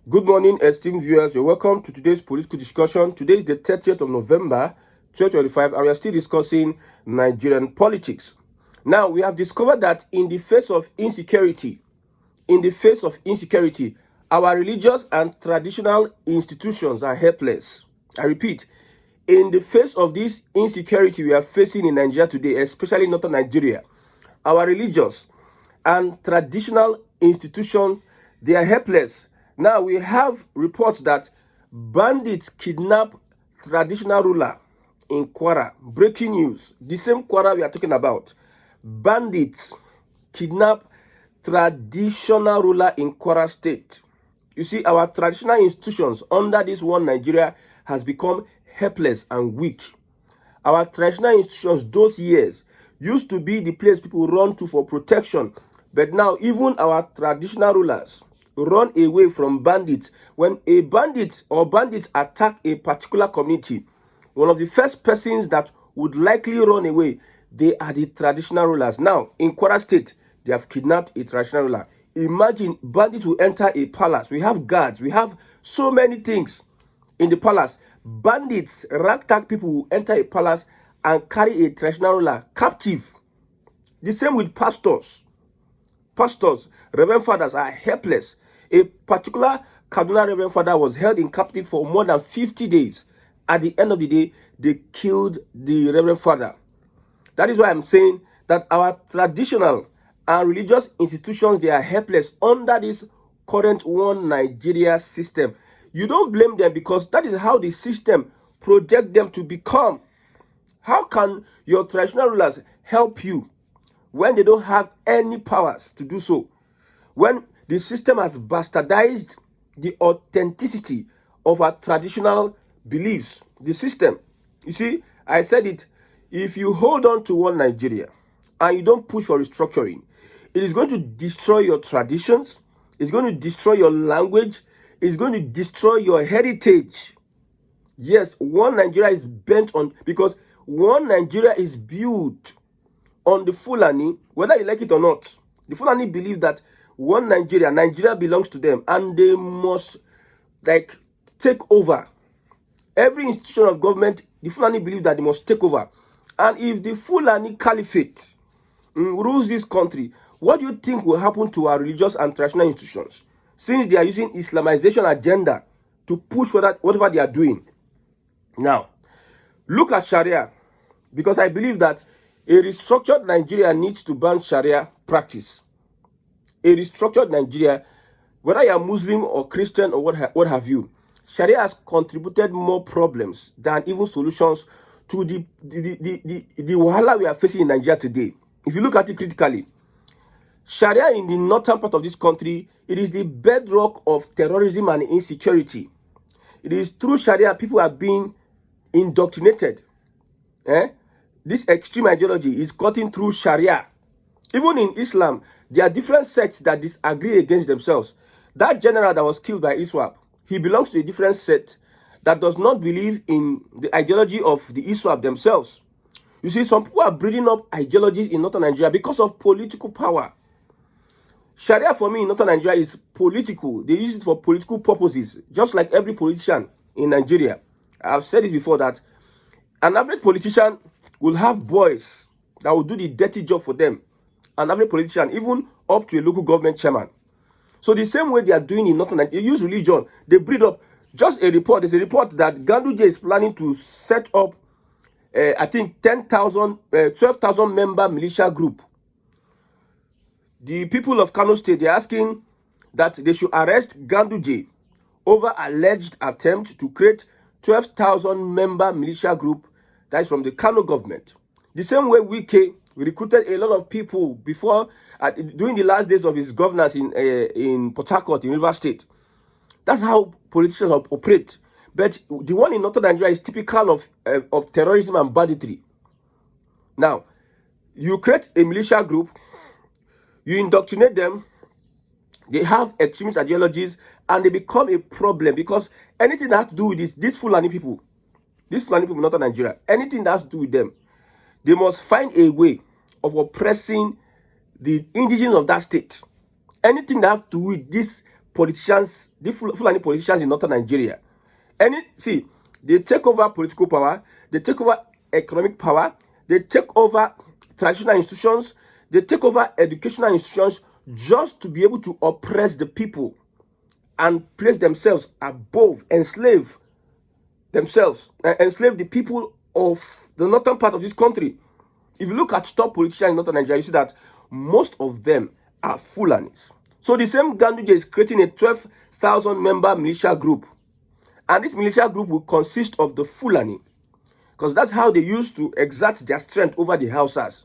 Good morning, esteemed viewers. You're welcome to today's political discussion. Today is the 30th of November, 2025, and we are still discussing Nigerian politics. Now, we have discovered that in the face of insecurity, our religious and traditional institutions are helpless. I repeat, in the face of this insecurity we are facing in Nigeria today, especially in northern Nigeria, our religious and traditional institutions, they are helpless. Now, we have reports that bandits kidnap traditional ruler in Kwara. Breaking news. The same Kwara we are talking about. Bandits kidnap traditional ruler in Kwara State. You see, our traditional institutions under this one Nigeria has become helpless and weak. Our traditional institutions those years used to be the place people run to for protection. But now, even our traditional rulers run away from bandits. When a bandit or bandits attack a particular community, one of the first persons that would likely run away, they are the traditional rulers. Now, in Kwara State, they have kidnapped a traditional ruler. Imagine bandits will enter a palace. We have guards. We have so many things in the palace. Bandits, ragtag people will enter a palace and carry a traditional ruler captive. The same with pastors. Pastors, reverend fathers are helpless. A particular Kaduna reverend father was held in captivity for more than 50 days. At the end of the day, they killed the reverend father. That is why I'm saying that our traditional and religious institutions, they are helpless under this current one Nigeria system. You don't blame them because that is how the system projects them to become. How can your traditional rulers help you when they don't have any powers to do so? When the system has bastardized the authenticity of our traditional beliefs. The system. You see, I said it. If you hold on to one Nigeria and you don't push for restructuring, it is going to destroy your traditions. It's going to destroy your language. It's going to destroy your heritage. Yes, one Nigeria is bent on, because one Nigeria is built on the Fulani, whether you like it or not. The Fulani believe that one Nigeria belongs to them, and they must take over every institution of government. The Fulani believe that they must take over, and if the Fulani Caliphate rules this country, what do you think will happen to our religious and traditional institutions, since they are using Islamization agenda to push for that whatever they are doing? Now, look at Sharia, because I believe that a restructured Nigeria needs to ban Sharia practice. A restructured Nigeria, whether you are Muslim or Christian or what have you, Sharia has contributed more problems than even solutions to the wahala we are facing in Nigeria today. If you look at it critically, Sharia in the northern part of this country, it is the bedrock of terrorism and insecurity. It is through Sharia people are being indoctrinated. This extreme ideology is cutting through Sharia. Even in Islam, there are different sects that disagree against themselves. That general that was killed by ISWAP, he belongs to a different sect that does not believe in the ideology of the ISWAP themselves. You see, some people are breeding up ideologies in northern Nigeria because of political power. Sharia for me in northern Nigeria is political. They use it for political purposes, just like every politician in Nigeria. I've said it before that an average politician will have boys that will do the dirty job for them. An average politician, even up to a local government chairman. So the same way they are doing in northern Nigeria, they use religion. They breed up. Just a report. There's a report that Ganduje is planning to set up, I think, 12,000 member militia group. The people of Kano State, they're asking that they should arrest Ganduje over alleged attempt to create 12,000 member militia group that is from the Kano government. The same way we recruited a lot of people before, during the last days of his governance in Port Harcourt, in River State. That's how politicians operate. But the one in northern Nigeria is typical of terrorism and banditry. Now, you create a militia group, you indoctrinate them, they have extremist ideologies, and they become a problem, because anything that has to do with these Fulani people in northern Nigeria, anything that has to do with them, they must find a way of oppressing the indigenous of that state. Anything that has to do with this politicians, the Fulani politicians in northern Nigeria. They take over political power, they take over economic power, they take over traditional institutions, they take over educational institutions just to be able to oppress the people and place themselves above, enslave themselves, enslave the people of the northern part of this country. If you look at top politicians in northern Nigeria, you see that most of them are Fulanis. So the same Ganduje is creating a 12,000 member militia group. And this militia group will consist of the Fulani, because that's how they used to exert their strength over the Hausas.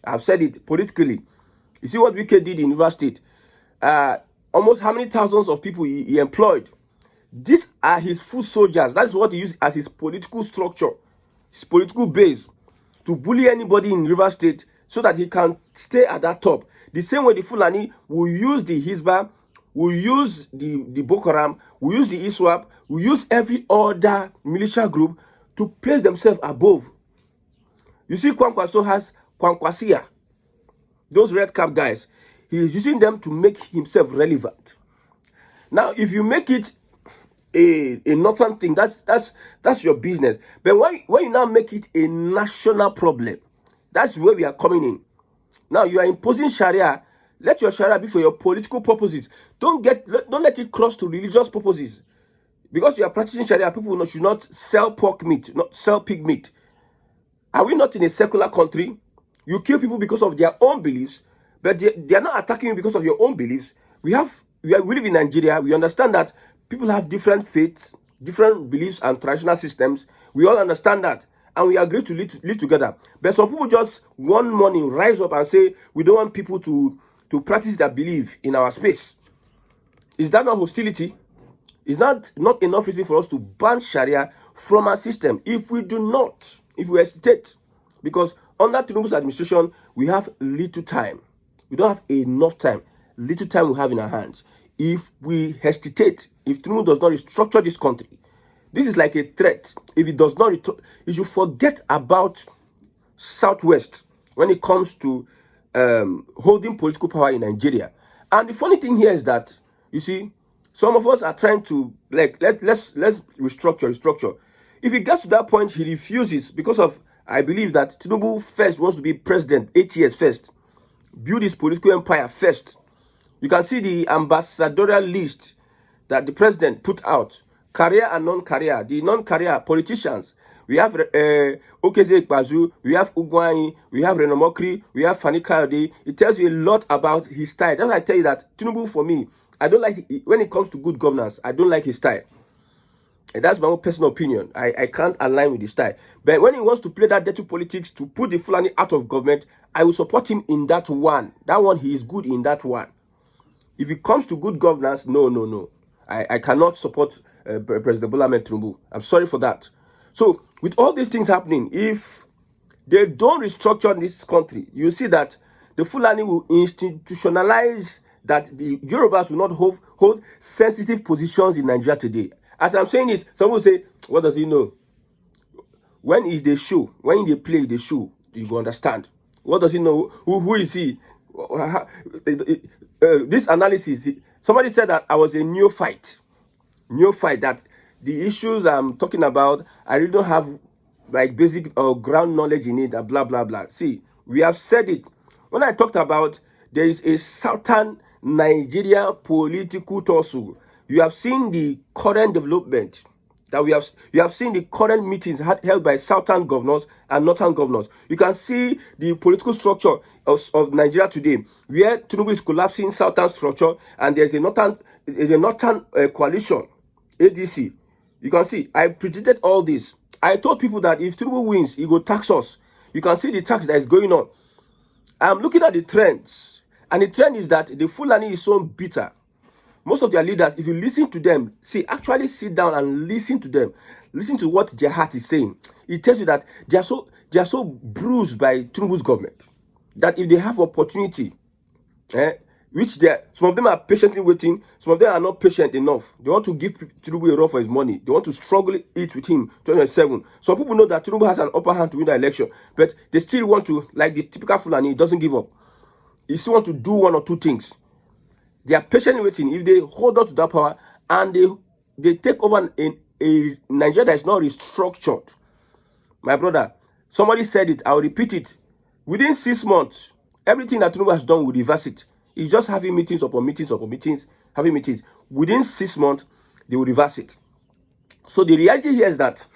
I've said it politically. You see what Wike did in River State. Almost how many thousands of people he employed. These are his foot soldiers. That's what he used as his political structure, his political base, to bully anybody in River State so that he can stay at that top. The same way the Fulani will use the Hizbah, will use the Boko Haram, will use the ISWAP, will use every other militia group to place themselves above. You see, Kwankwaso has Kwankwasia. Those red cap guys, he is using them to make himself relevant. Now, if you make it a northern thing, that's your business. But when you now make it a national problem, that's where we are coming in. Now you are imposing Sharia. Let your Sharia be for your political purposes. Don't let it cross to religious purposes. Because you are practicing Sharia, people should not sell pork meat, not sell pig meat. Are we not in a secular country? You kill people because of their own beliefs, but they are not attacking you because of your own beliefs. We live in Nigeria. We understand that people have different faiths, different beliefs and traditional systems. We all understand that. And we agree to live together. But some people just one morning rise up and say, we don't want people to practice their belief in our space. Is that not hostility? Is that not enough reason for us to ban Sharia from our system? If we hesitate, because under Tinubu'S administration, we have little time. We don't have enough time. Little time we have in our hands. If we hesitate, if Tinubu does not restructure this country, this is like a threat. If it does not, you should forget about Southwest when it comes to holding political power in Nigeria. And the funny thing here is that, you see, some of us are trying to, like, let's restructure. If it gets to that point, he refuses because of, I believe that Tinubu first wants to be president, 8 years first. Build his political empire first. You can see the ambassadorial list that the president put out. Career and non-career. The non-career politicians. We have Okeze Ikpazu, we have Ugwani, we have Renomokri, we have Fani Kayode. It tells you a lot about his style. That's why I tell you that Tinubu, for me, I don't like, when it comes to good governance, I don't like his style. And that's my own personal opinion. I can't align with his style. But when he wants to play that dirty politics to put the Fulani out of government, I will support him in that one. That one, he is good in that one. If it comes to good governance, no. I cannot support President Bola Ahmed Tinubu. I'm sorry for that. So, with all these things happening, if they don't restructure this country, you see that the Fulani will institutionalize that the Yorubas will not hold sensitive positions in Nigeria today. As I'm saying it, some will say, what does he know? When is the show? When they play the show, you will understand. What does he know? Who is he? This analysis, somebody said that I was a neophyte, that the issues I'm talking about, I really don't have like basic or ground knowledge in it, blah, blah, blah. See, we have said it. When I talked about there is a Sultan Nigeria political tussle, you have seen the current development that you have seen the current meetings held by Southern governors and Northern governors. You can see the political structure of Nigeria today, where Tinubu is collapsing Southern structure, and there's a Northern coalition, ADC. You can see, I predicted all this. I told people that if Tinubu wins, he will tax us. You can see the tax that is going on. I'm looking at the trends, and the trend is that the Fulani is so bitter. Most of their leaders, if you listen to them, actually sit down and listen to them. Listen to what their heart is saying. It tells you that they are so bruised by Tinubu's government that if they have opportunity, which some of them are patiently waiting, some of them are not patient enough. They want to give Tinubu a run for his money. They want to struggle it with him 2027. Some people know that Tinubu has an upper hand to win the election, but they still want to, like the typical Fulani, he doesn't give up. He still want to do one or two things. They are patiently waiting. If they hold on to that power and they take over a Nigeria that is not restructured, my brother, somebody said it, I'll repeat it. Within 6 months, everything that Tinubu has done will reverse it. He's just having meetings upon meetings upon meetings, having meetings. Within 6 months, they will reverse it. So the reality here is that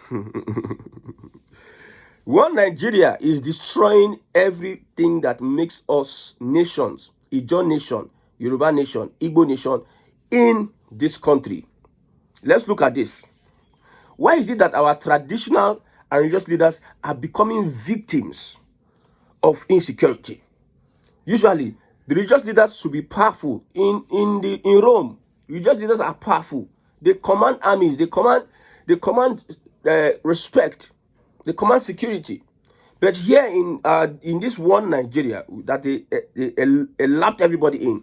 one Nigeria is destroying everything that makes us nations. Ijaw nation, Yoruba nation, Igbo nation in this country. Let's look at this. Why is it that our traditional and religious leaders are becoming victims of insecurity? Usually, the religious leaders should be powerful. In Rome, religious leaders are powerful. They command armies. They command respect. They command security. But here in this one Nigeria that they lapped everybody in,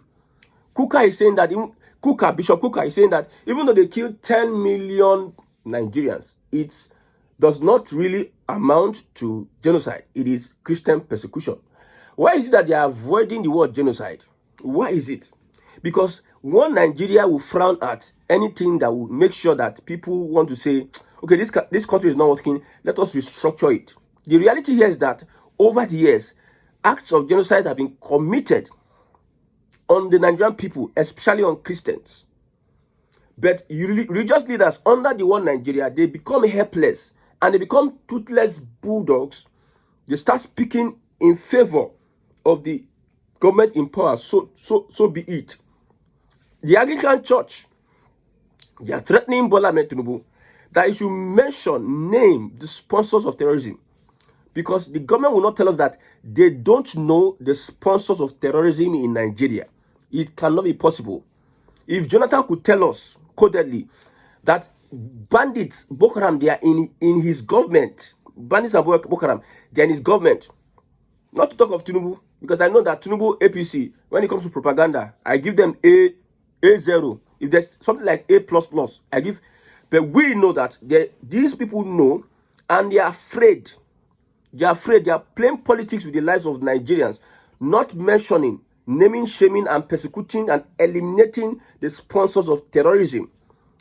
Bishop Kuka is saying that even though they killed 10 million Nigerians, it does not really amount to genocide. It is Christian persecution. Why is it that they are avoiding the word genocide? Why is it? Because one Nigeria will frown at anything that will make sure that people want to say, okay, this country is not working, let us restructure it. The reality here is that over the years, acts of genocide have been committed on the Nigerian people, especially on Christians. But religious leaders under the one Nigeria, they become helpless and they become toothless bulldogs. They start speaking in favor of the government in power, so be it. The Anglican Church, they are threatening Bola Ahmed Tinubu that he should name the sponsors of terrorism, because the government will not tell us that they don't know the sponsors of terrorism in Nigeria. It cannot be possible. If Jonathan could tell us codedly that bandits, Boko Haram, they are in his government, bandits and Boko Haram, they are in his government, not to talk of Tinubu, because I know that Tinubu APC, when it comes to propaganda, I give them A0. If there's something like A++, I give. But we know that these people know, and they are afraid. They are afraid. They are playing politics with the lives of Nigerians, not mentioning, naming, shaming, and persecuting and eliminating the sponsors of terrorism.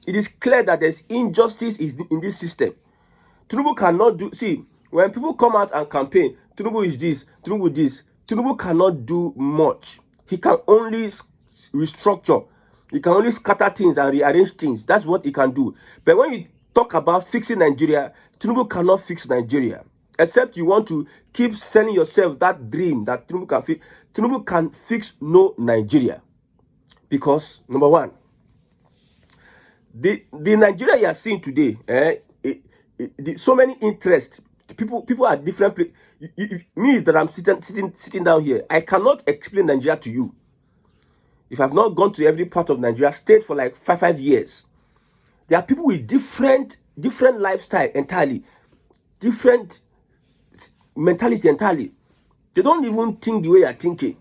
It is clear that there's injustice in this system. Tinubu cannot do. See, when people come out and campaign, Tinubu is this, Tinubu this. Tinubu cannot do much. He can only restructure. He can only scatter things and rearrange things. That's what he can do. But when you talk about fixing Nigeria, Tinubu cannot fix Nigeria. Except you want to keep selling yourself that dream that Tinubu can fix. Tinubu can fix no Nigeria. Because, number one, the Nigeria you are seeing today, so many interests. People are different. Me that I'm sitting down here, I cannot explain Nigeria to you. If I've not gone to every part of Nigeria, stayed for like 5 years, there are people with different lifestyle entirely, different mentality entirely. They don't even think the way you are thinking.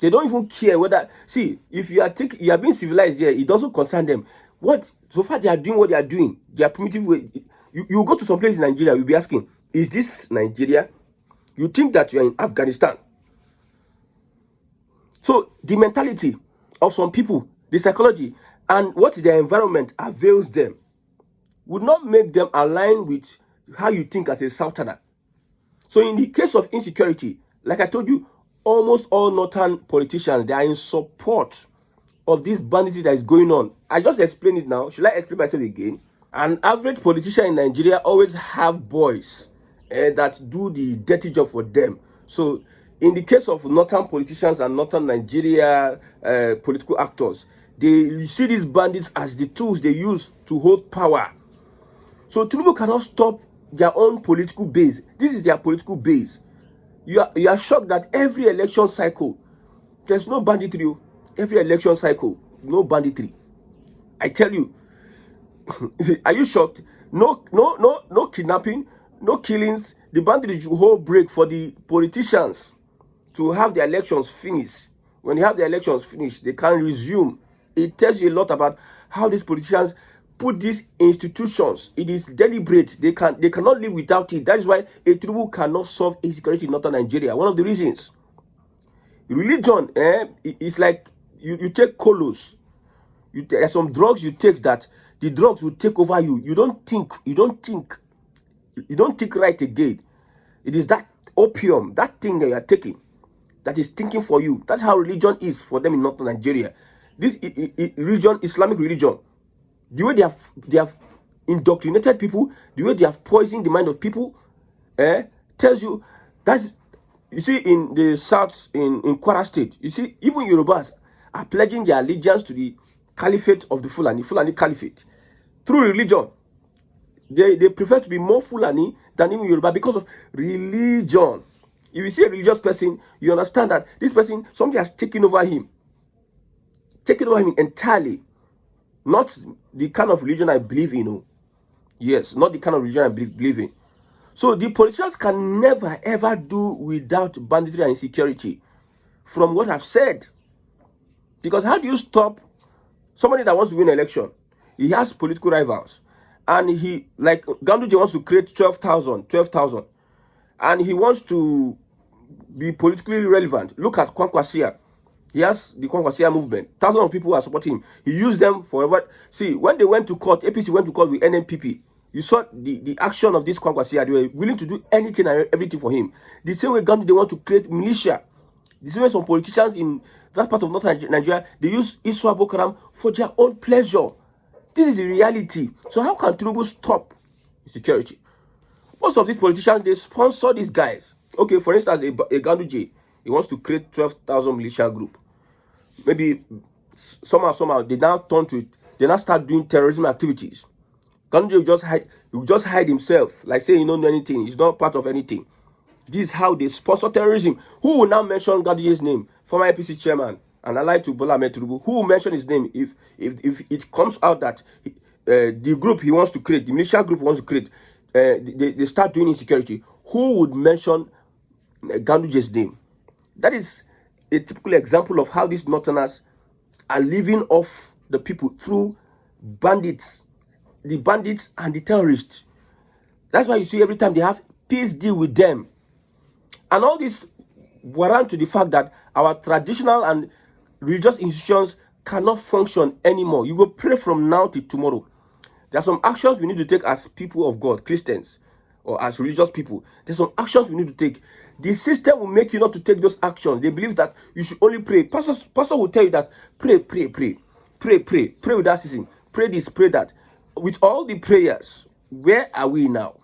They don't even care whether. See, if you are being civilized here, it doesn't concern them. So far they are doing what they are doing. They are primitive way. You go to some place in Nigeria, you'll be asking, is this Nigeria? You think that you are in Afghanistan. So the mentality of some people, the psychology, and what their environment avails them would not make them align with how you think as a Southerner. So in the case of insecurity, like I told you, almost all northern politicians, they are in support of this banditry that is going on. I just explained it now. Should I explain myself again? An average politician in Nigeria always have boys that do the dirty job for them. So in the case of northern politicians and northern Nigeria political actors, they see these bandits as the tools they use to hold power. So Tinubu cannot stop their own political base. This is their political base. You are shocked that every election cycle, there's no banditry. Every election cycle, no banditry. I tell you. Are you shocked? No kidnapping, no killings. The banditry whole break for the politicians to have the elections finished. When they have the elections finished, they can resume. It tells you a lot about how these politicians put these institutions. It is deliberate. They cannot live without it. That is why a Tinubu cannot solve insecurity in northern Nigeria. One of the reasons. Religion is like you take colos. There are some drugs you take that the drugs will take over you. You don't think right again. It is that opium, that thing that you are taking, that is thinking for you. That's how religion is for them in northern Nigeria. This religion, Islamic religion, the way they have indoctrinated people, the way they have poisoned the mind of people, tells you that's, you see, in the south, in Kwara State, you see, even Yorubas are pledging their allegiance to the caliphate of the Fulani caliphate through religion. They prefer to be more Fulani than even Yoruba because of religion. If you see a religious person, you understand that this person, somebody has taken over him entirely. Not the kind of religion I believe in. Yes, not the kind of religion I believe in. So the politicians can never ever do without banditry and insecurity, from what I've said. Because how do you stop somebody that wants to win an election? He has political rivals, and he, like Ganduje, wants to create 12,000, and he wants to be politically relevant. Look at Kwankwasia. He has the Kwankwasia movement. Thousands of people are supporting him. He used them forever. See, when they went to court, APC went to court with NNPP. You saw the action of this Kwankwasia. They were willing to do anything and everything for him. The same way Ganduje, they want to create militia. The same way some politicians in that part of northern Nigeria, they use Iswa Bokaram for their own pleasure. This is the reality. So how can Tinubu stop insecurity? Most of these politicians, they sponsor these guys. Okay, for instance, a Ganduje, he wants to create 12,000 militia group. Maybe somehow they now turn to it. They now start doing terrorism activities. Ganduje will just hide himself, like saying he don't know anything. He's not part of anything. This is how they sponsor terrorism. Who will now mention Ganduje's name? Former APC chairman, and allied to Bola Ahmed Tinubu. Who will mention his name if it comes out that the group he wants to create, the militia group he wants to create, they start doing insecurity? Who would mention Ganduje's name? That is a typical example of how these northerners are living off the people through bandits, the bandits and the terrorists. That's why you see every time they have peace deal with them. And all this warrant to the fact that our traditional and religious institutions cannot function anymore. You will pray from now till tomorrow. There are some actions we need to take as people of God, Christians, or as religious people. There's some actions we need to take. The system will make you not to take those actions. They believe that you should only pray. Pastor will tell you that pray without ceasing. Pray this, pray that. With all the prayers, where are we now?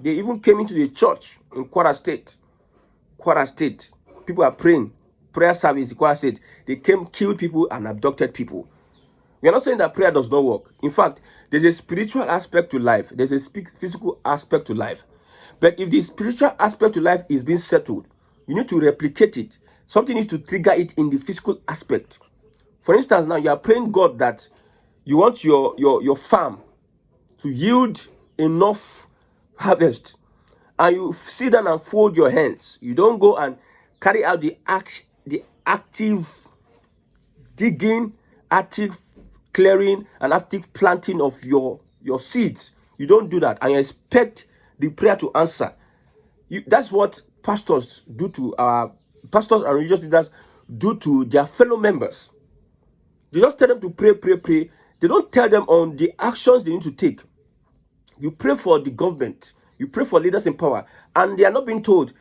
They even came into the church in Kwara State. People are praying. Prayer service in Kwara State. They came, killed people and abducted people. We are not saying that prayer does not work. In fact, there's a spiritual aspect to life. There's a physical aspect to life. But if the spiritual aspect to life is being settled, you need to replicate it. Something needs to trigger it in the physical aspect. For instance, now you are praying God that you want your farm to yield enough harvest. And you sit down and fold your hands. You don't go and carry out the active digging, active clearing, and active planting of your seeds. You don't do that, and you expect the prayer to answer. That's what pastors do to pastors and religious leaders do to their fellow members. They just tell them to pray. They don't tell them on the actions they need to take. You pray for the government. You pray for leaders in power, and they are not being told,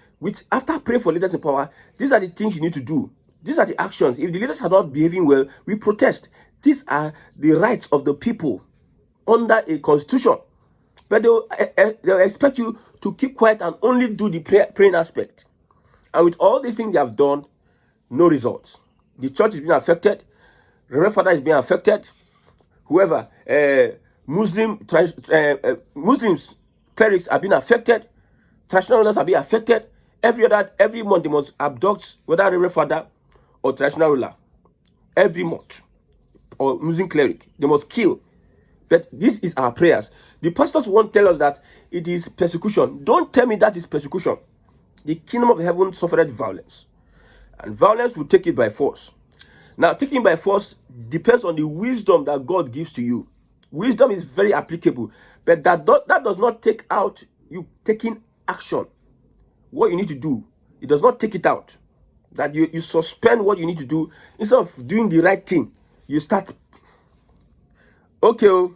after praying for leaders in power, these are the things you need to do. These are the actions. If the leaders are not behaving well, we protest. These are the rights of the people under a constitution. But they'll expect you to keep quiet and only do the praying aspect. And with all these things they have done, no results. The church is being affected. Reverend Father is being affected. Whoever, Muslims, clerics are being affected. Traditional rulers are being affected. Every month they must abduct whether Reverend Father or traditional ruler. Every month. Or Muslim cleric. They must kill. But this is our prayers. The pastors won't tell us that it is persecution. Don't tell me that is persecution. The kingdom of heaven suffered violence. And violence will take it by force. Now, taking by force depends on the wisdom that God gives to you. Wisdom is very applicable. But that does not take out you taking action. What you need to do, it does not take it out. that you suspend what you need to do. Instead of doing the right thing, you start. Okay,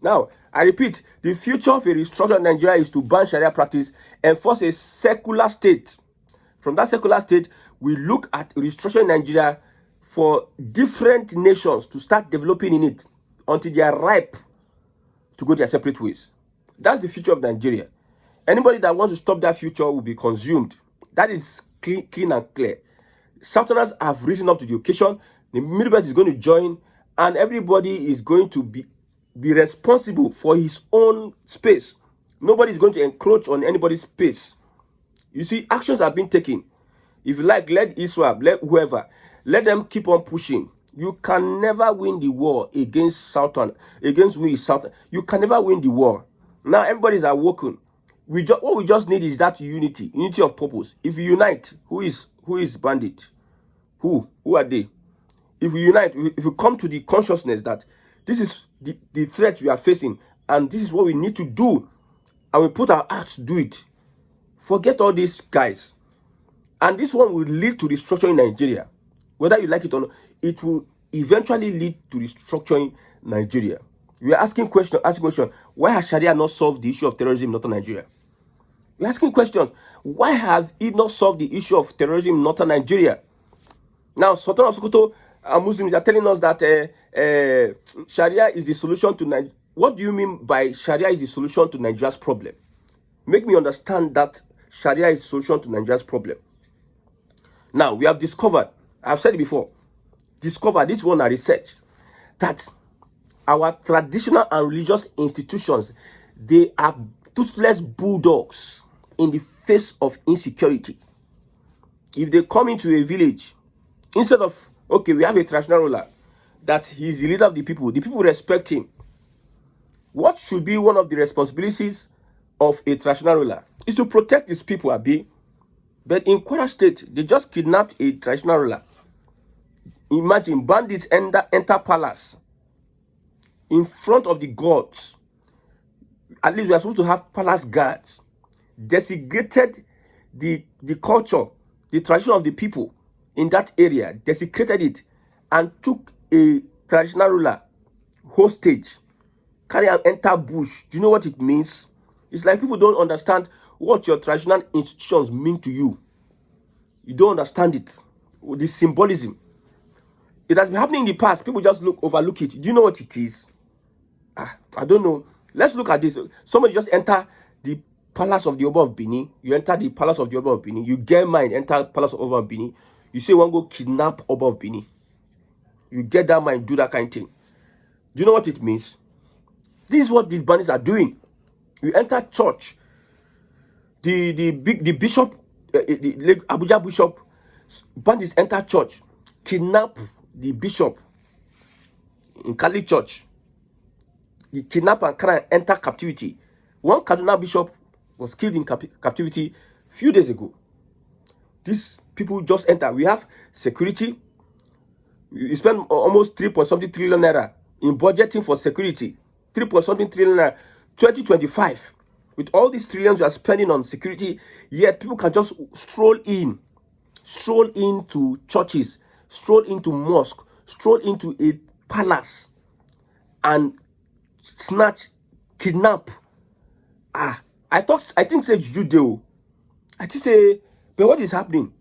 now I repeat, the future of a restructured Nigeria is to ban Sharia practice, enforce a secular state. From that secular state, we look at restructuring Nigeria for different nations to start developing in it until they are ripe to go their separate ways. That's the future of Nigeria. Anybody that wants to stop that future will be consumed. That is clean and clear. Southerners have risen up to the occasion. The Middle Belt is going to join, and everybody is going to be responsible for his own space. Nobody is going to encroach on anybody's space. You see, actions have been taken. If you like, let ISWAP, let whoever, let them keep on pushing. You can never win the war against Sultan, against we Sultan. You can never win the war. Now everybody's awoken. What we just need is that unity of purpose. If we unite, who is bandit? Who are they? If we unite, if we come to the consciousness that this is the threat we are facing, and this is what we need to do, and we put our acts to do it, forget all these guys. And this one will lead to restructuring Nigeria. Whether you like it or not, it will eventually lead to restructuring Nigeria. We are asking question, why has Sharia not solved the issue of terrorism in northern Nigeria? We're asking questions. Why have it not solved the issue of terrorism in northern Nigeria? Now, Sultan of Sokoto and Muslims are telling us that Sharia is the solution to Nigeria. What do you mean by Sharia is the solution to Nigeria's problem? Make me understand that Sharia is the solution to Nigeria's problem. Now, we have discovered, I've said it before, this one are research, that our traditional and religious institutions, they are toothless bulldogs in the face of insecurity. If they come into a village, instead of, okay, we have a traditional ruler, that he's the leader of the people respect him. What should be one of the responsibilities of a traditional ruler? Is to protect his people, Abi. But in Kwara State, they just kidnapped a traditional ruler. Imagine, bandits enter palace in front of the gods. At least we are supposed to have palace guards. Desecrated the culture, the tradition of the people in that area, desecrated it, and took a traditional ruler hostage. Carry and enter bush. Do you know what it means? It's like people don't understand what your traditional institutions mean to you. You don't understand it. The symbolism. It has been happening in the past. People just overlook it. Do you know what it is? I don't know. Let's look at this. Somebody just enter the palace of the Oba of Benin. You enter the palace of the Oba of Benin. You get mind, enter palace of Oba of Benin. You say you want to go kidnap Oba of Benin. You get that mind, do that kind of thing. Do you know what it means? This is what these bandits are doing. You enter church. The bishop, the Abuja bishop, bandits enter church, kidnap the bishop in Kali church. He kidnap and can enter captivity. One Kaduna bishop was killed in captivity a few days ago. These people just enter. We have security. You spend almost 3.something trillion naira in budgeting for security. 3.something trillion naira. 2025. With all these trillions you are spending on security, yet people can just stroll into churches, stroll into mosque, stroll into a palace, and snatch, kidnap. I think say Judeo. I just say, but what is happening?